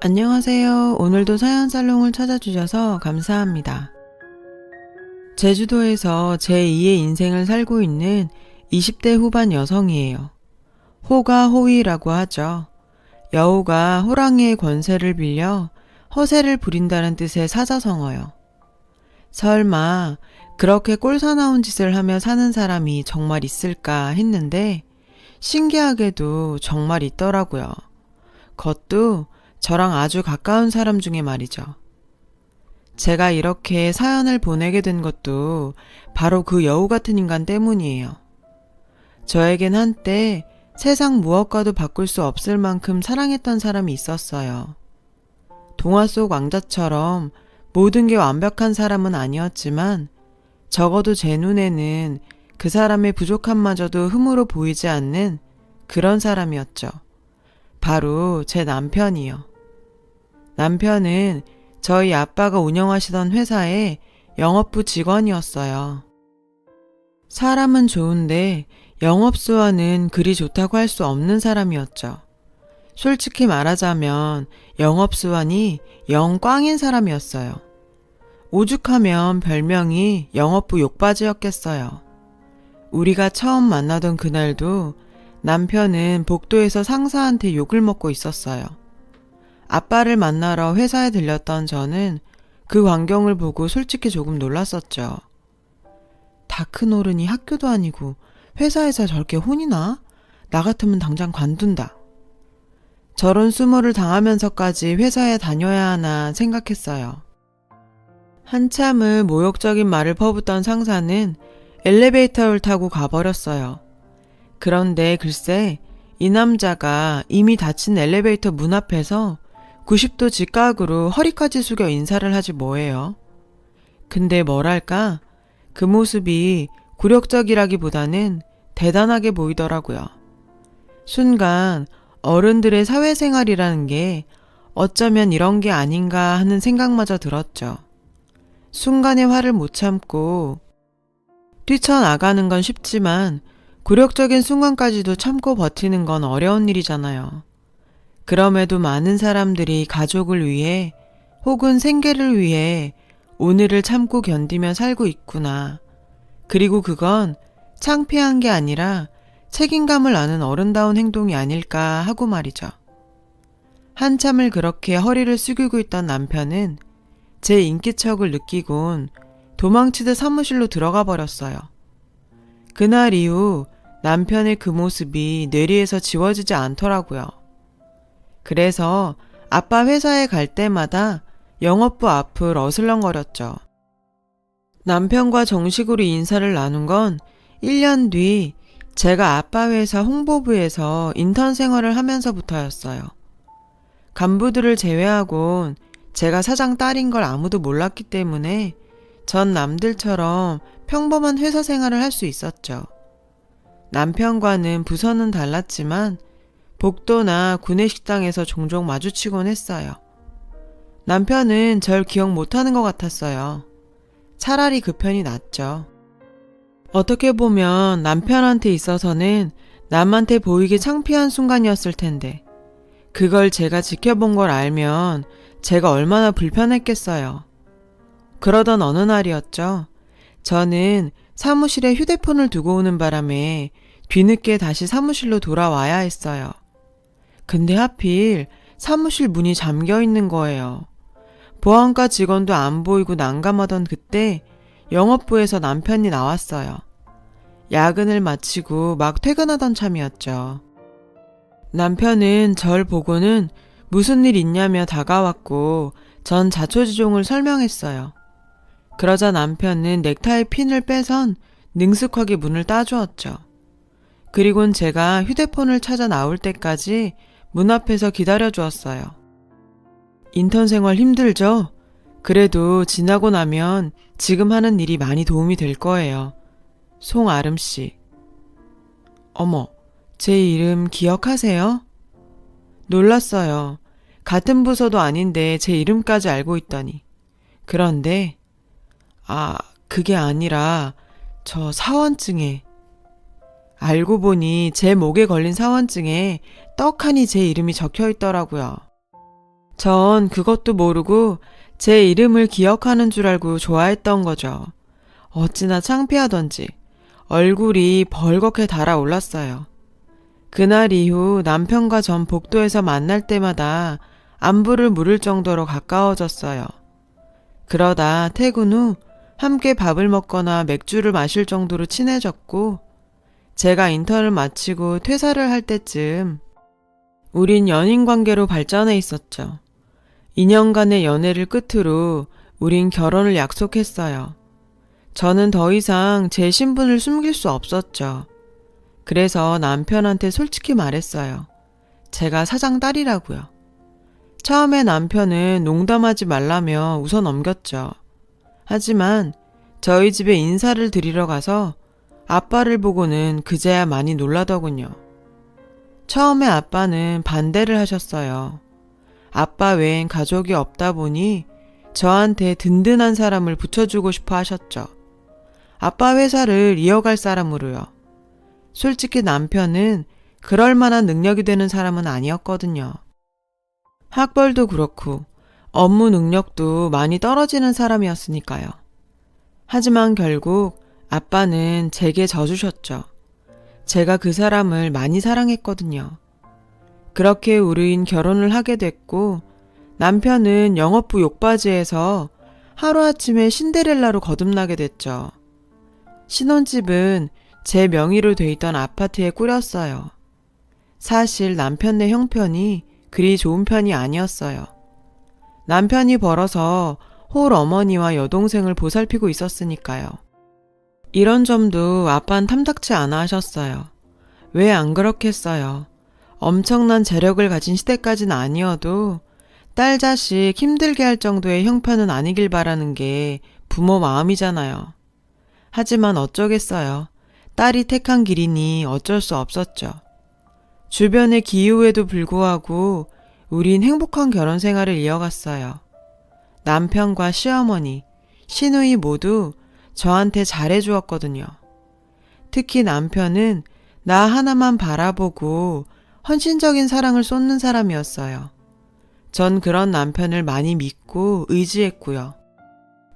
안녕하세요. 오늘도 사연살롱을 찾아주셔서 감사합니다. 제주도에서 제2의 인생을 살고 있는 20대 후반 여성이에요. 호가 호위라고 하죠. 여우가 호랑이의 권세를 빌려 허세를 부린다는 뜻의 사자성어요. 설마 그렇게 꼴사나운 짓을 하며 사는 사람이 정말 있을까 했는데 신기하게도 정말 있더라고요. 그것도 저랑 아주 가까운 사람 중에 말이죠. 제가 이렇게 사연을 보내게 된 것도 바로 그 여우 같은 인간 때문이에요. 저에겐 한때 세상 무엇과도 바꿀 수 없을 만큼 사랑했던 사람이 있었어요. 동화 속 왕자처럼 모든 게 완벽한 사람은 아니었지만 적어도 제 눈에는 그 사람의 부족함마저도 흠으로 보이지 않는 그런 사람이었죠. 바로 제 남편이요. 남편은 저희 아빠가 운영하시던 회사의 영업부 직원이었어요. 사람은 좋은데 영업수완은 그리 좋다고 할 수 없는 사람이었죠. 솔직히 말하자면 영업수완이 영 꽝인 사람이었어요. 오죽하면 별명이 영업부 욕바지였겠어요. 우리가 처음 만나던 그날도 남편은 복도에서 상사한테 욕을 먹고 있었어요. 아빠를 만나러 회사에 들렸던 저는 그 광경을 보고 솔직히 조금 놀랐었죠. 다 큰 어른이 학교도 아니고 회사에서 저렇게 혼이나? 나 같으면 당장 관둔다. 저런 수모를 당하면서까지 회사에 다녀야 하나 생각했어요. 한참을 모욕적인 말을 퍼붓던 상사는 엘리베이터를 타고 가버렸어요. 그런데 글쎄 이 남자가 이미 닫힌 엘리베이터 문 앞에서 90도 직각으로 허리까지 숙여 인사를 하지 뭐예요. 근데 뭐랄까 그 모습이 굴욕적이라기보다는 대단하게 보이더라고요. 순간 어른들의 사회생활이라는 게 어쩌면 이런 게 아닌가 하는 생각마저 들었죠. 순간의 화를 못 참고 뛰쳐나가는 건 쉽지만 굴욕적인 순간까지도 참고 버티는 건 어려운 일이잖아요. 그럼에도 많은 사람들이 가족을 위해 혹은 생계를 위해 오늘을 참고 견디며 살고 있구나. 그리고 그건 창피한 게 아니라 책임감을 아는 어른다운 행동이 아닐까 하고 말이죠. 한참을 그렇게 허리를 숙이고 있던 남편은 제 인기척을 느끼곤 도망치듯 사무실로 들어가 버렸어요. 그날 이후 남편의 그 모습이 뇌리에서 지워지지 않더라고요. 그래서 아빠 회사에 갈 때마다 영업부 앞을 어슬렁거렸죠. 남편과 정식으로 인사를 나눈 건 1년 뒤 제가 아빠 회사 홍보부에서 인턴 생활을 하면서부터였어요. 간부들을 제외하곤 제가 사장 딸인 걸 아무도 몰랐기 때문에 전 남들처럼 평범한 회사 생활을 할 수 있었죠. 남편과는 부서는 달랐지만 복도나 구내식당에서 종종 마주치곤 했어요. 남편은 절 기억 못하는 것 같았어요. 차라리 그 편이 낫죠. 어떻게 보면 남편한테 있어서는 남한테 보이기 창피한 순간이었을 텐데 그걸 제가 지켜본 걸 알면 제가 얼마나 불편했겠어요. 그러던 어느 날이었죠. 저는 사무실에 휴대폰을 두고 오는 바람에 뒤늦게 다시 사무실로 돌아와야 했어요. 근데 하필 사무실 문이 잠겨 있는 거예요. 보안과 직원도 안 보이고 난감하던 그때 영업부에서 남편이 나왔어요. 야근을 마치고 막 퇴근하던 참이었죠. 남편은 절 보고는 무슨 일 있냐며 다가왔고 전 자초지종을 설명했어요. 그러자 남편은 넥타이 핀을 빼선 능숙하게 문을 따주었죠. 그리곤 제가 휴대폰을 찾아 나올 때까지 문 앞에서 기다려주었어요. 인턴 생활 힘들죠? 그래도 지나고 나면 지금 하는 일이 많이 도움이 될 거예요. 송아름 씨. 어머, 제 이름 기억하세요? 놀랐어요. 같은 부서도 아닌데 제 이름까지 알고 있다니. 그런데 그게 아니라 저 사원증에 알고 보니 제 목에 걸린 사원증에 떡하니 제 이름이 적혀 있더라고요. 전 그것도 모르고 제 이름을 기억하는 줄 알고 좋아했던 거죠. 어찌나 창피하던지 얼굴이 벌겋게 달아올랐어요. 그날 이후 남편과 전 복도에서 만날 때마다 안부를 물을 정도로 가까워졌어요. 그러다 퇴근 후 함께 밥을 먹거나 맥주를 마실 정도로 친해졌고, 제가 인턴을 마치고 퇴사를 할 때쯤 우린 연인 관계로 발전해 있었죠. 2년간의 연애를 끝으로 우린 결혼을 약속했어요. 저는 더 이상 제 신분을 숨길 수 없었죠. 그래서 남편한테 솔직히 말했어요. 제가 사장 딸이라고요. 처음에 남편은 농담하지 말라며 웃어 넘겼죠. 하지만 저희 집에 인사를 드리러 가서 아빠를 보고는 그제야 많이 놀라더군요. 처음에 아빠는 반대를 하셨어요. 아빠 외엔 가족이 없다 보니 저한테 든든한 사람을 붙여주고 싶어 하셨죠. 아빠 회사를 이어갈 사람으로요. 솔직히 남편은 그럴 만한 능력이 되는 사람은 아니었거든요. 학벌도 그렇고 업무 능력도 많이 떨어지는 사람이었으니까요. 하지만 결국 아빠는 제게 져주셨죠. 제가 그 사람을 많이 사랑했거든요. 그렇게 우린 결혼을 하게 됐고, 남편은 영업부 욕바지에서 하루아침에 신데렐라로 거듭나게 됐죠. 신혼집은 제 명의로 돼 있던 아파트에 꾸렸어요. 사실 남편네 형편이 그리 좋은 편이 아니었어요. 남편이 벌어서 홀 어머니와 여동생을 보살피고 있었으니까요. 이런 점도 아빠는 탐탁치 않아 하셨어요. 왜 안 그렇겠어요. 엄청난 재력을 가진 시대까지는 아니어도 딸 자식 힘들게 할 정도의 형편은 아니길 바라는 게 부모 마음이잖아요. 하지만 어쩌겠어요. 딸이 택한 길이니 어쩔 수 없었죠. 주변의 기우에도 불구하고 우린 행복한 결혼 생활을 이어갔어요. 남편과 시어머니, 시누이 모두 저한테 잘해주었거든요. 특히 남편은 나 하나만 바라보고 헌신적인 사랑을 쏟는 사람이었어요. 전 그런 남편을 많이 믿고 의지했고요.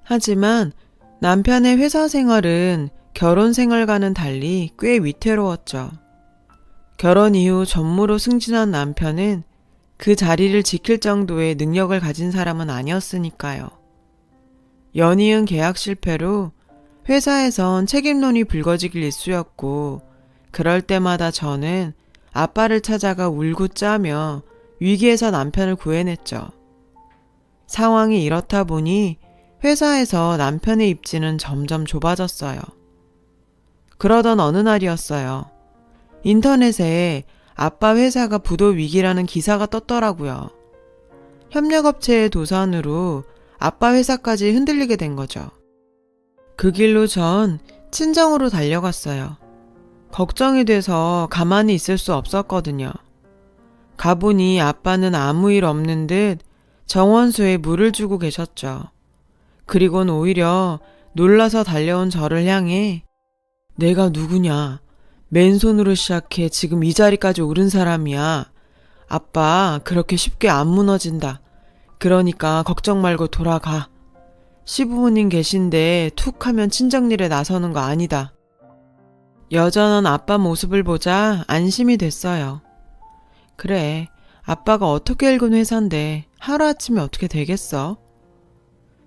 하지만 남편의 회사 생활은 결혼 생활과는 달리 꽤 위태로웠죠. 결혼 이후 전무로 승진한 남편은 그 자리를 지킬 정도의 능력을 가진 사람은 아니었으니까요. 연이은 계약 실패로 회사에선 책임론이 불거지길 일쑤였고, 그럴 때마다 저는 아빠를 찾아가 울고 짜며 위기에서 남편을 구해냈죠. 상황이 이렇다 보니 회사에서 남편의 입지는 점점 좁아졌어요. 그러던 어느 날이었어요. 인터넷에 아빠 회사가 부도 위기라는 기사가 떴더라고요. 협력업체의 도산으로 아빠 회사까지 흔들리게 된 거죠. 그 길로 전 친정으로 달려갔어요. 걱정이 돼서 가만히 있을 수 없었거든요. 가보니 아빠는 아무 일 없는 듯 정원수에 물을 주고 계셨죠. 그리곤 오히려 놀라서 달려온 저를 향해 내가 누구냐? 맨손으로 시작해 지금 이 자리까지 오른 사람이야. 아빠 그렇게 쉽게 안 무너진다. 그러니까 걱정 말고 돌아가. 시부모님 계신데 툭 하면 친정일에 나서는 거 아니다. 여전한 아빠 모습을 보자 안심이 됐어요. 그래, 아빠가 어떻게 읽은 회사인데 하루아침에 어떻게 되겠어?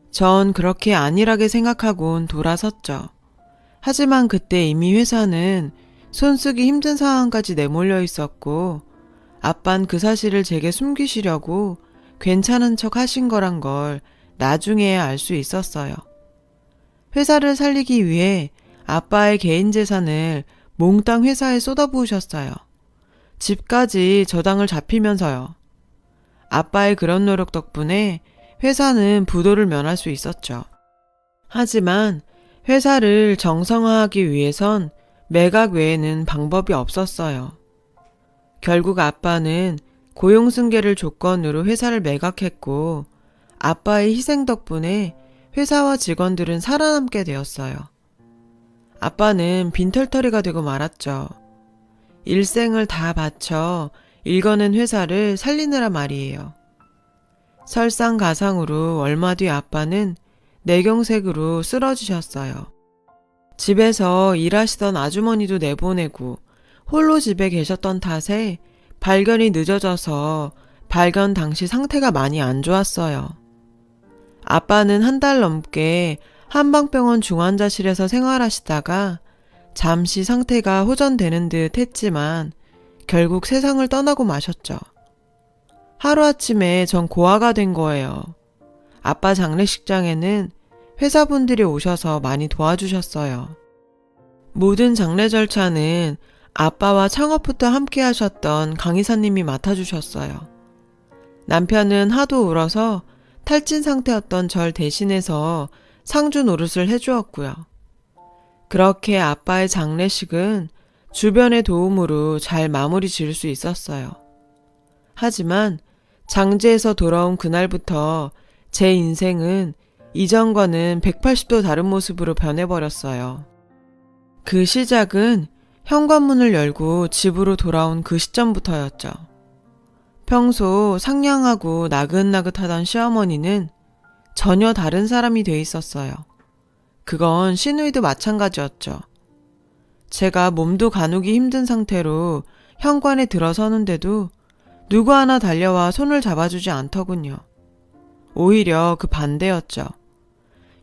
전 그렇게 안일하게 생각하곤 돌아섰죠. 하지만 그때 이미 회사는 손쓰기 힘든 상황까지 내몰려 있었고, 아빤 그 사실을 제게 숨기시려고 괜찮은 척 하신 거란 걸 나중에야 알 수 있었어요. 회사를 살리기 위해 아빠의 개인 재산을 몽땅 회사에 쏟아부으셨어요. 집까지 저당을 잡히면서요. 아빠의 그런 노력 덕분에 회사는 부도를 면할 수 있었죠. 하지만 회사를 정상화하기 위해선 매각 외에는 방법이 없었어요. 결국 아빠는 고용승계를 조건으로 회사를 매각했고, 아빠의 희생 덕분에 회사와 직원들은 살아남게 되었어요. 아빠는 빈털터리가 되고 말았죠. 일생을 다 바쳐 일궈낸 회사를 살리느라 말이에요. 설상가상으로 얼마 뒤 아빠는 뇌경색으로 쓰러지셨어요. 집에서 일하시던 아주머니도 내보내고 홀로 집에 계셨던 탓에 발견이 늦어져서 발견 당시 상태가 많이 안 좋았어요. 아빠는 한 달 넘게 한방병원 중환자실에서 생활하시다가 잠시 상태가 호전되는 듯 했지만 결국 세상을 떠나고 마셨죠. 하루아침에 전 고아가 된 거예요. 아빠 장례식장에는 회사분들이 오셔서 많이 도와주셨어요. 모든 장례 절차는 아빠와 창업부터 함께 하셨던 강 이사님이 맡아주셨어요. 남편은 하도 울어서 탈진 상태였던 절 대신해서 상주 노릇을 해주었고요. 그렇게 아빠의 장례식은 주변의 도움으로 잘 마무리 지을 수 있었어요. 하지만 장지에서 돌아온 그날부터 제 인생은 이전과는 180도 다른 모습으로 변해버렸어요. 그 시작은 현관문을 열고 집으로 돌아온 그 시점부터였죠. 평소 상냥하고 나긋나긋하던 시어머니는 전혀 다른 사람이 돼 있었어요. 그건 시누이도 마찬가지였죠. 제가 몸도 가누기 힘든 상태로 현관에 들어서는데도 누구 하나 달려와 손을 잡아주지 않더군요. 오히려 그 반대였죠.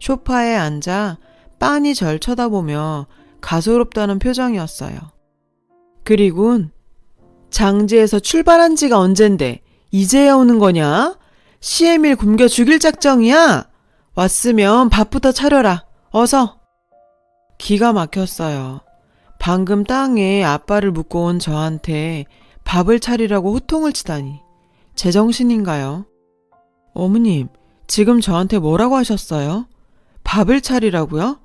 소파에 앉아 빤히 절 쳐다보며 가소롭다는 표정이었어요. 그리곤 장지에서 출발한 지가 언젠데 이제야 오는 거냐? CM일 굶겨 죽일 작정이야? 왔으면 밥부터 차려라. 어서. 기가 막혔어요. 방금 땅에 아빠를 묻고 온 저한테 밥을 차리라고 호통을 치다니. 제정신인가요? 어머님, 지금 저한테 뭐라고 하셨어요? 밥을 차리라고요?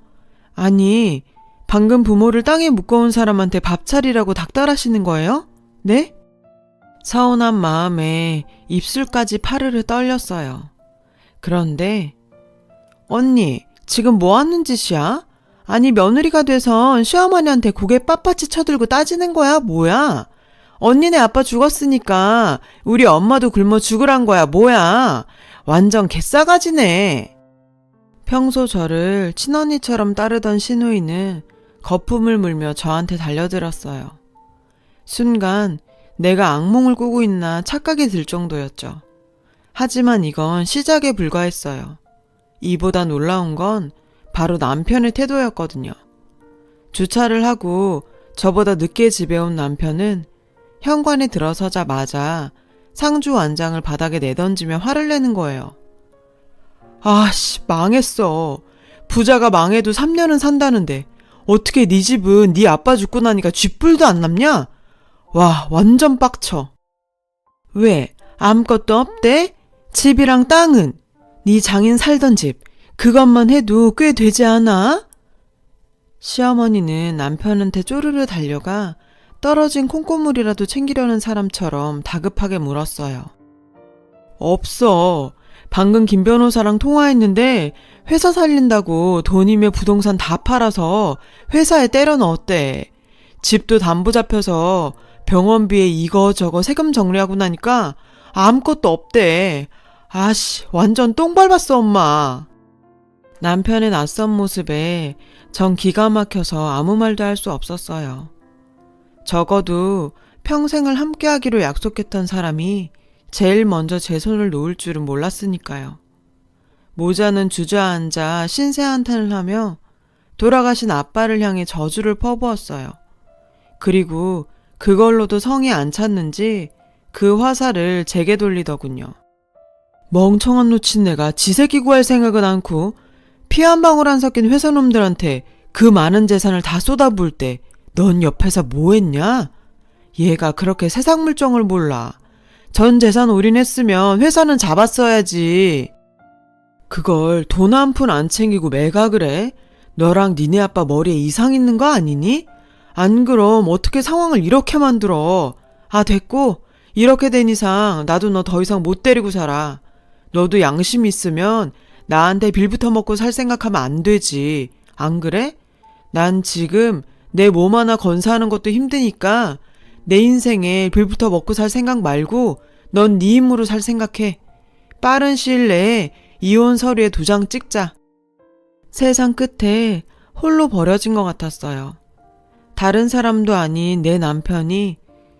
아니, 방금 부모를 땅에 묶어온 사람한테 밥 차리라고 닥달하시는 거예요? 네? 서운한 마음에 입술까지 파르르 떨렸어요. 그런데 언니, 지금 뭐 하는 짓이야? 아니, 며느리가 돼선 시어머니한테 고개 빳빳이 쳐들고 따지는 거야? 뭐야? 언니네 아빠 죽었으니까 우리 엄마도 굶어 죽으란 거야? 뭐야? 완전 개싸가지네. 평소 저를 친언니처럼 따르던 시누이는 거품을 물며 저한테 달려들었어요. 순간 내가 악몽을 꾸고 있나 착각이 들 정도였죠. 하지만 이건 시작에 불과했어요. 이보다 놀라운 건 바로 남편의 태도였거든요. 주차를 하고 저보다 늦게 집에 온 남편은 현관에 들어서자마자 상주 완장을 바닥에 내던지며 화를 내는 거예요. 아씨, 망했어. 부자가 망해도 3년은 산다는데 어떻게 네 집은 네 아빠 죽고 나니까 쥐뿔도 안 남냐? 와, 완전 빡쳐. 왜? 아무것도 없대? 집이랑 땅은? 네 장인 살던 집, 그것만 해도 꽤 되지 않아? 시어머니는 남편한테 쪼르르 달려가 떨어진 콩고물이라도 챙기려는 사람처럼 다급하게 물었어요. 없어. 방금 김 변호사랑 통화했는데 회사 살린다고 돈이며 부동산 다 팔아서 회사에 때려 넣었대. 집도 담보 잡혀서 병원비에 이거저거 세금 정리하고 나니까 아무것도 없대. 아씨, 완전 똥 밟았어, 엄마. 남편의 낯선 모습에 전 기가 막혀서 아무 말도 할 수 없었어요. 적어도 평생을 함께하기로 약속했던 사람이 제일 먼저 제 손을 놓을 줄은 몰랐으니까요. 모자는 주저앉아 신세한탄을 하며 돌아가신 아빠를 향해 저주를 퍼부었어요. 그리고 그걸로도 성이 안 찼는지 그 화살을 제게 돌리더군요. 멍청한 놓친내가 지새끼 구할 생각은 않고 피 한 방울 안 섞인 회사놈들한테 그 많은 재산을 다 쏟아부을 때 넌 옆에서 뭐 했냐? 얘가 그렇게 세상 물정을 몰라. 전 재산 올인했으면 회사는 잡았어야지. 그걸 돈 한 푼 안 챙기고 매각을 해? 너랑 니네 아빠 머리에 이상 있는 거 아니니? 안 그럼 어떻게 상황을 이렇게 만들어? 아, 됐고. 이렇게 된 이상 나도 너 더 이상 못 데리고 살아. 너도 양심 있으면 나한테 빌부터 먹고 살 생각하면 안 되지. 안 그래? 난 지금 내 몸 하나 건사하는 것도 힘드니까 내 인생에 빌부터 먹고 살 생각 말고 넌 네 힘으로 살 생각해. 빠른 시일 내에 이혼 서류에 도장 찍자. 세상 끝에 홀로 버려진 것 같았어요. 다른 사람도 아닌 내 남편이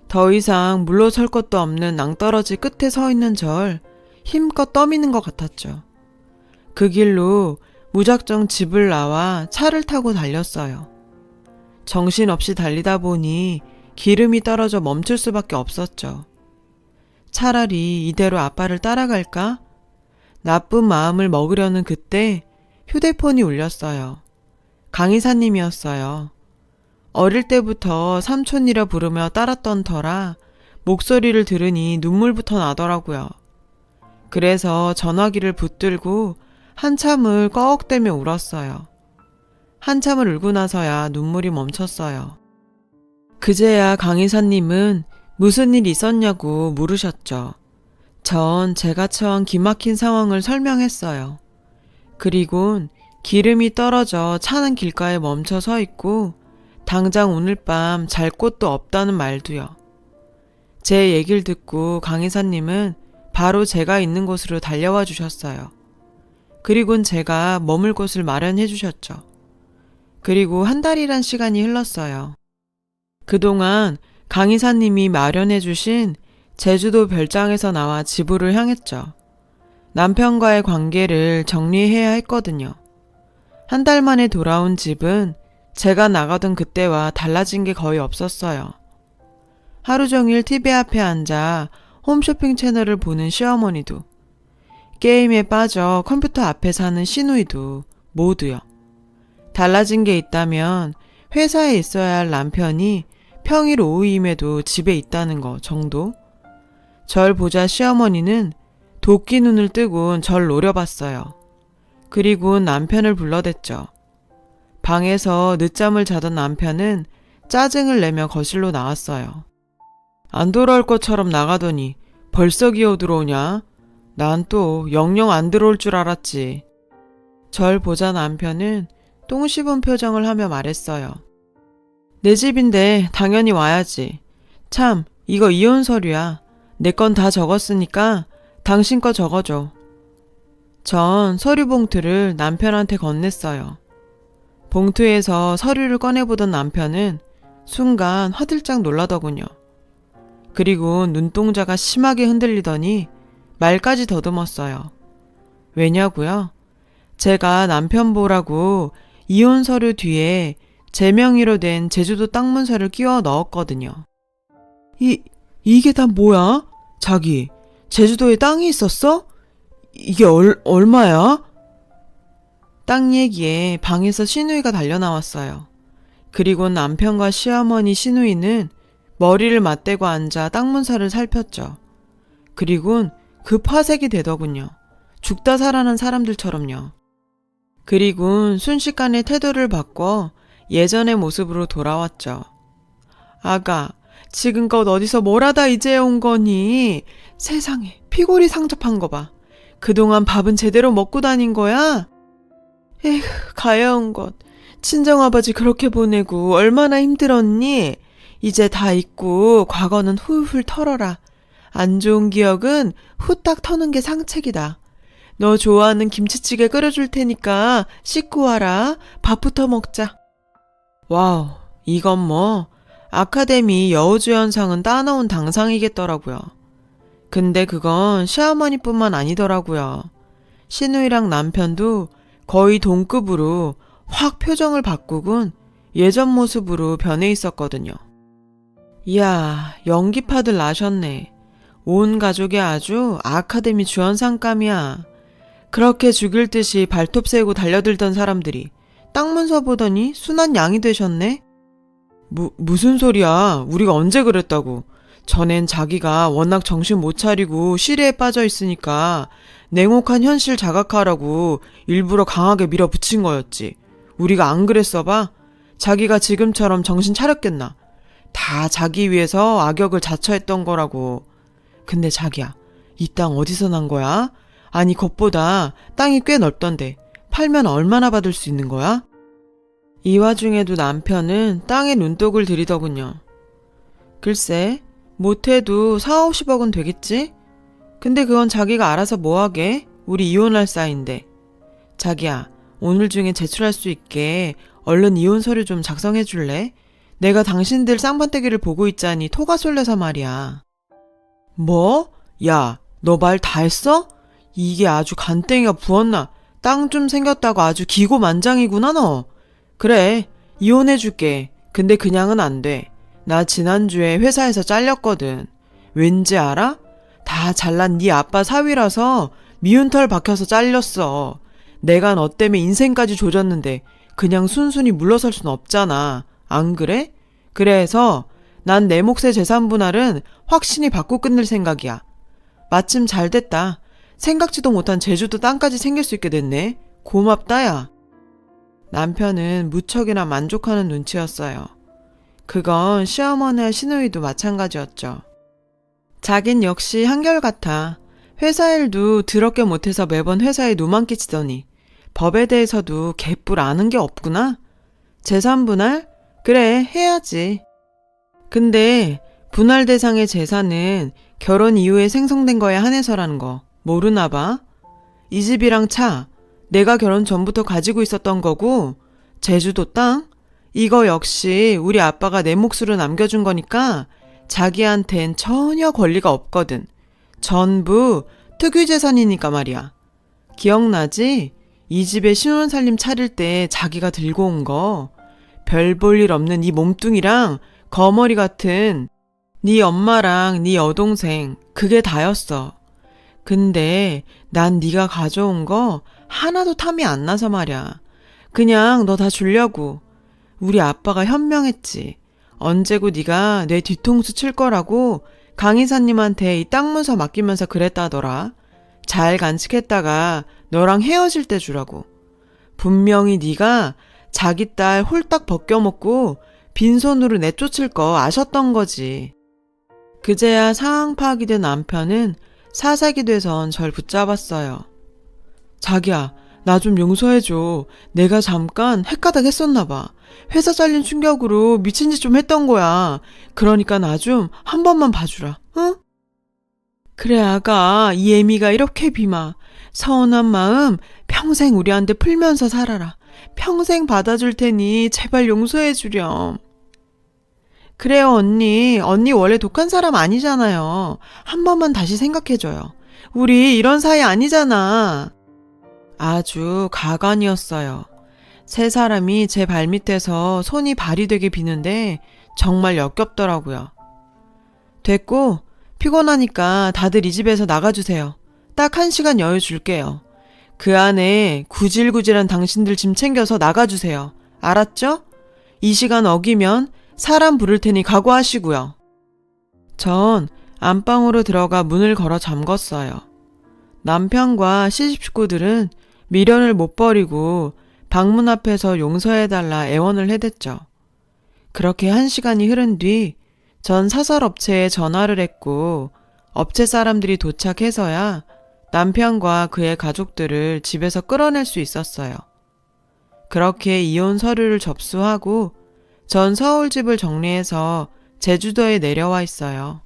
더 이상 물러설 것도 없는 낭떠러지 끝에 서 있는 절 힘껏 떠미는 것 같았죠. 그 길로 무작정 집을 나와 차를 타고 달렸어요. 정신없이 달리다 보니 기름이 떨어져 멈출 수밖에 없었죠. 차라리 이대로 아빠를 따라갈까? 나쁜 마음을 먹으려는 그때 휴대폰이 울렸어요. 강의사님이었어요. 어릴 때부터 삼촌이라 부르며 따랐던 터라 목소리를 들으니 눈물부터 나더라고요. 그래서 전화기를 붙들고 한참을 꺽대며 울었어요. 한참을 울고 나서야 눈물이 멈췄어요. 그제야 강의사님은 무슨 일 있었냐고 물으셨죠. 전 제가 처한 기막힌 상황을 설명했어요. 그리곤 기름이 떨어져 차는 길가에 멈춰 서 있고 당장 오늘 밤 잘 곳도 없다는 말도요. 제 얘기를 듣고 강의사님은 바로 제가 있는 곳으로 달려와 주셨어요. 그리곤 제가 머물 곳을 마련해 주셨죠. 그리고 한 달이란 시간이 흘렀어요. 그동안 강의사님이 마련해 주신 제주도 별장에서 나와 집으로 향했죠. 남편과의 관계를 정리해야 했거든요. 한 달 만에 돌아온 집은 제가 나가던 그때와 달라진 게 거의 없었어요. 하루 종일 TV 앞에 앉아 홈쇼핑 채널을 보는 시어머니도, 게임에 빠져 컴퓨터 앞에 사는 시누이도 모두요. 달라진 게 있다면 회사에 있어야 할 남편이 평일 오후임에도 집에 있다는 거 정도? 절 보자 시어머니는 도끼 눈을 뜨곤 절 노려봤어요. 그리고 남편을 불러댔죠. 방에서 늦잠을 자던 남편은 짜증을 내며 거실로 나왔어요. 안 돌아올 것처럼 나가더니 벌써 기어 들어오냐? 난 또 영영 안 들어올 줄 알았지. 절 보자 남편은 똥 씹은 표정을 하며 말했어요. 내 집인데 당연히 와야지. 참, 이거 이혼 서류야. 내 건 다 적었으니까 당신 거 적어줘. 전 서류 봉투를 남편한테 건넸어요. 봉투에서 서류를 꺼내보던 남편은 순간 화들짝 놀라더군요. 그리고 눈동자가 심하게 흔들리더니 말까지 더듬었어요. 왜냐고요? 제가 남편 보라고 이혼 서류 뒤에 제 명의로 된 제주도 땅 문서를 끼워 넣었거든요. 이게 다 뭐야? 자기, 제주도에 땅이 있었어? 이게 얼마야? 땅 얘기에 방에서 시누이가 달려나왔어요. 그리고 남편과 시어머니 시누이는 머리를 맞대고 앉아 땅 문서를 살폈죠. 그리곤 급화색이 되더군요. 죽다 살아난 사람들처럼요. 그리곤 순식간에 태도를 바꿔 예전의 모습으로 돌아왔죠. 아가, 지금껏 어디서 뭘 하다 이제 온 거니? 세상에, 피골이 상접한 거 봐. 그동안 밥은 제대로 먹고 다닌 거야? 에휴, 가야 온 것. 친정아버지 그렇게 보내고 얼마나 힘들었니? 이제 다 잊고 과거는 훌훌 털어라. 안 좋은 기억은 후딱 터는 게 상책이다. 너 좋아하는 김치찌개 끓여줄 테니까 씻고 와라. 밥부터 먹자. 와우, 이건 뭐 아카데미 여우주연상은 따놓은 당상이겠더라고요. 근데 그건 시어머니뿐만 아니더라고요. 시누이랑 남편도 거의 동급으로 확 표정을 바꾸곤 예전 모습으로 변해 있었거든요. 이야, 연기파들 나셨네. 온 가족이 아주 아카데미 주연상감이야. 그렇게 죽일 듯이 발톱 세고 달려들던 사람들이 땅 문서 보더니 순한 양이 되셨네? 무슨 소리야? 우리가 언제 그랬다고. 전엔 자기가 워낙 정신 못 차리고 시리에 빠져 있으니까 냉혹한 현실 자각하라고 일부러 강하게 밀어붙인 거였지. 우리가 안 그랬어 봐? 자기가 지금처럼 정신 차렸겠나? 다 자기 위해서 악역을 자처했던 거라고. 근데 자기야, 이 땅 어디서 난 거야? 아니 겉보다 땅이 꽤 넓던데 팔면 얼마나 받을 수 있는 거야? 이 와중에도 남편은 땅에 눈독을 들이더군요. 글쎄, 못해도 4, 50억은 되겠지? 근데 그건 자기가 알아서 뭐하게? 우리 이혼할 사이인데. 자기야, 오늘 중에 제출할 수 있게 얼른 이혼 서류 좀 작성해 줄래? 내가 당신들 쌍판떼기를 보고 있자니 토가 쏠려서 말이야. 뭐? 야, 너 말 다 했어? 이게 아주 간땡이가 부었나? 땅 좀 생겼다고 아주 기고만장이구나 너. 그래, 이혼해 줄게. 근데 그냥은 안 돼. 나 지난주에 회사에서 잘렸거든. 왠지 알아? 다 잘난 네 아빠 사위라서 미운 털 박혀서 잘렸어. 내가 너 때문에 인생까지 조졌는데 그냥 순순히 물러설 순 없잖아. 안 그래? 그래서 난 내 몫의 재산 분할은 확신히 받고 끝낼 생각이야. 마침 잘 됐다. 생각지도 못한 제주도 땅까지 생길 수 있게 됐네. 고맙다 야. 남편은 무척이나 만족하는 눈치였어요. 그건 시어머니와 시누이도 마찬가지였죠. 자긴 역시 한결같아. 회사 일도 더럽게 못해서 매번 회사에 노만 끼치더니 법에 대해서도 개뿔 아는 게 없구나. 재산 분할? 그래, 해야지. 근데 분할 대상의 재산은 결혼 이후에 생성된 거에 한해서라는 거 모르나 봐. 이 집이랑 차, 내가 결혼 전부터 가지고 있었던 거고, 제주도 땅? 이거 역시 우리 아빠가 내 몫으로 남겨준 거니까 자기한텐 전혀 권리가 없거든. 전부 특유재산이니까 말이야. 기억나지? 이 집에 신혼살림 차릴 때 자기가 들고 온 거. 별 볼 일 없는 이 몸뚱이랑 거머리 같은 네 엄마랑 네 여동생 그게 다였어. 근데 난 네가 가져온 거 하나도 탐이 안 나서 말이야. 그냥 너 다 주려고. 우리 아빠가 현명했지. 언제고 네가 내 뒤통수 칠 거라고 강 이사님한테 이 땅 문서 맡기면서 그랬다더라. 잘 간직했다가 너랑 헤어질 때 주라고. 분명히 네가 자기 딸 홀딱 벗겨먹고 빈손으로 내쫓을 거 아셨던 거지. 그제야 상황 파악이 된 남편은 사색이 돼선 절 붙잡았어요. 자기야, 나 좀 용서해줘. 내가 잠깐 헷가닥 했었나 봐. 회사 잘린 충격으로 미친 짓 좀 했던 거야. 그러니까 나 좀 한 번만 봐주라. 응? 그래 아가, 이 애미가 이렇게 비마. 서운한 마음 평생 우리한테 풀면서 살아라. 평생 받아줄 테니 제발 용서해 주렴. 그래요 언니. 언니 원래 독한 사람 아니잖아요. 한 번만 다시 생각해줘요. 우리 이런 사이 아니잖아. 아주 가관이었어요. 세 사람이 제 발밑에서 손이 발이 되게 비는데 정말 역겹더라고요. 됐고 피곤하니까 다들 이 집에서 나가주세요. 딱 1시간 여유 줄게요. 그 안에 구질구질한 당신들 짐 챙겨서 나가주세요. 알았죠? 이 시간 어기면 사람 부를 테니 각오하시고요. 전 안방으로 들어가 문을 걸어 잠궜어요. 남편과 시집 식구들은 미련을 못 버리고 방문 앞에서 용서해달라 애원을 해댔죠. 그렇게 1시간이 흐른 뒤 전 사설업체에 전화를 했고 업체 사람들이 도착해서야 남편과 그의 가족들을 집에서 끌어낼 수 있었어요. 그렇게 이혼 서류를 접수하고 전 서울집을 정리해서 제주도에 내려와 있어요.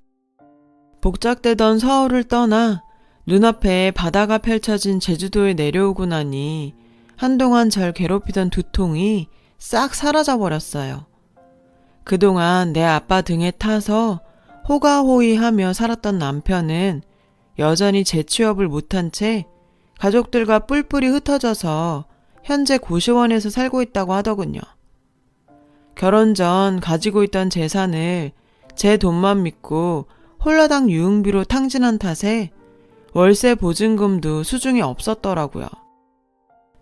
복작되던 서울을 떠나 눈앞에 바다가 펼쳐진 제주도에 내려오고 나니 한동안 절 괴롭히던 두통이 싹 사라져버렸어요. 그동안 내 아빠 등에 타서 호가호위하며 살았던 남편은 여전히 재취업을 못한 채 가족들과 뿔뿔이 흩어져서 현재 고시원에서 살고 있다고 하더군요. 결혼 전 가지고 있던 재산을 제 돈만 믿고 홀라당 유흥비로 탕진한 탓에 월세 보증금도 수중에 없었더라고요.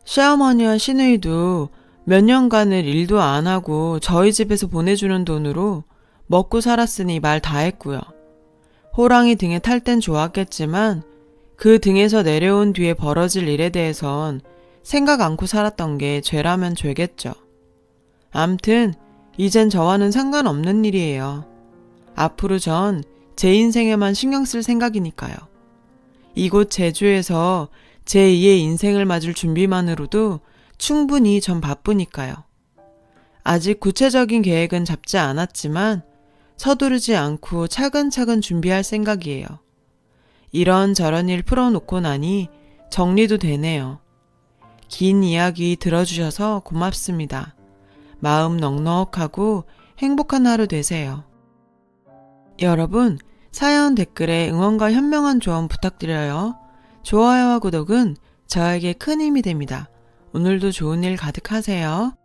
시어머니와 시누이도 몇 년간을 일도 안 하고 저희 집에서 보내주는 돈으로 먹고 살았으니 말 다 했고요. 호랑이 등에 탈 땐 좋았겠지만 그 등에서 내려온 뒤에 벌어질 일에 대해선 생각 않고 살았던 게 죄라면 죄겠죠. 암튼 이젠 저와는 상관없는 일이에요. 앞으로 전 제 인생에만 신경 쓸 생각이니까요. 이곳 제주에서 제2의 인생을 맞을 준비만으로도 충분히 전 바쁘니까요. 아직 구체적인 계획은 잡지 않았지만 서두르지 않고 차근차근 준비할 생각이에요. 이런저런 일 풀어놓고 나니 정리도 되네요. 긴 이야기 들어주셔서 고맙습니다. 마음 넉넉하고 행복한 하루 되세요. 여러분, 사연 댓글에 응원과 현명한 조언 부탁드려요. 좋아요와 구독은 저에게 큰 힘이 됩니다. 오늘도 좋은 일 가득하세요.